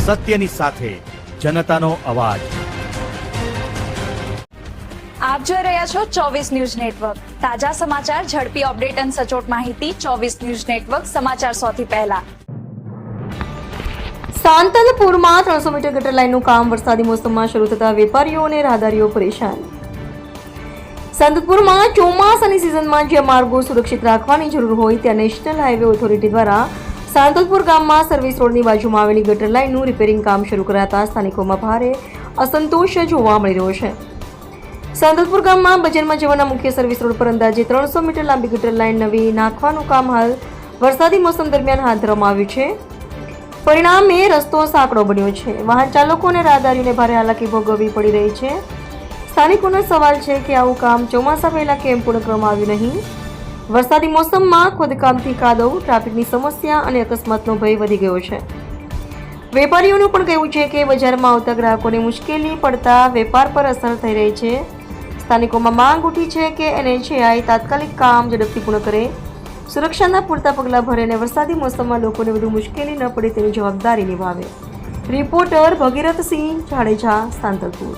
સત્યની સાથે જનતાનો અવાજ। આપ જોઈ રહ્યા છો 24 ન્યૂઝ નેટવર્ક। તાજા સમાચાર, ઝડપી અપડેટ અને સચોટ માહિતી 24 ન્યૂઝ નેટવર્ક સમાચાર સૌથી પહેલા। સાંતલપુરમાં 300 મીટર ગટર લાઇનનું કામ વરસાદી મોસમમાં શરૂ થતા વેપારીઓ અને રાહદારીઓ પરેશાન। સાંતલપુરમાં ચોમાસાની સિઝનમાં જ્યાં માર્ગો સુરક્ષિત રાખવાની જરૂર હોય ત્યાં નેશનલ હાઈવે ઓથોરિટી દ્વારા સાંતલપુર ગામમાં સર્વિસ રોડની બાજુમાં આવેલી ગટર લાઇનનું રિપેરિંગ કામ શરૂ કરાતા સ્થાનિકોમાં ભારે અસંતોષ જોવા મળી રહ્યો છે। સાંતલપુર ગામમાં બજારમાં જવાના મુખ્ય સર્વિસ રોડ પર અંદાજે 300 મીટર લાંબી ગટર લાઇન નવી નાખવાનું કામ હાલ વરસાદી મોસમ દરમિયાન હાથ ધરવામાં આવ્યું છે। પરિણામે રસ્તો સાંકડો બન્યો છે। વાહન ચાલકો અને રાહદારીઓને ભારે હાલાકી ભોગવવી પડી રહી છે। સ્થાનિકોનો સવાલ છે કે આવું કામ ચોમાસા પહેલા કેમ પૂર્ણ કરવામાં આવ્યું નહીં। વરસાદી મોસમમાં ખોદકામથી કાદવ, ટ્રાફિકની સમસ્યા અને અકસ્માતનો ભય વધી ગયો છે। વેપારીઓનું પણ કહેવું છે કે બજારમાં આવતા ગ્રાહકોને મુશ્કેલી પડતા વેપાર પર અસર થઈ રહી છે। સ્થાનિકોમાં માંગ ઉઠી છે કે NHAI તાત્કાલિક કામ ઝડપથી પૂર્ણ કરે, સુરક્ષાના પૂરતા પગલાં ભરે અને વરસાદી મોસમમાં લોકોને વધુ મુશ્કેલી ન પડે તેની જવાબદારી નિભાવે। રિપોર્ટર ભગીરથસિંહ જાડેજા, સાંતલપુર।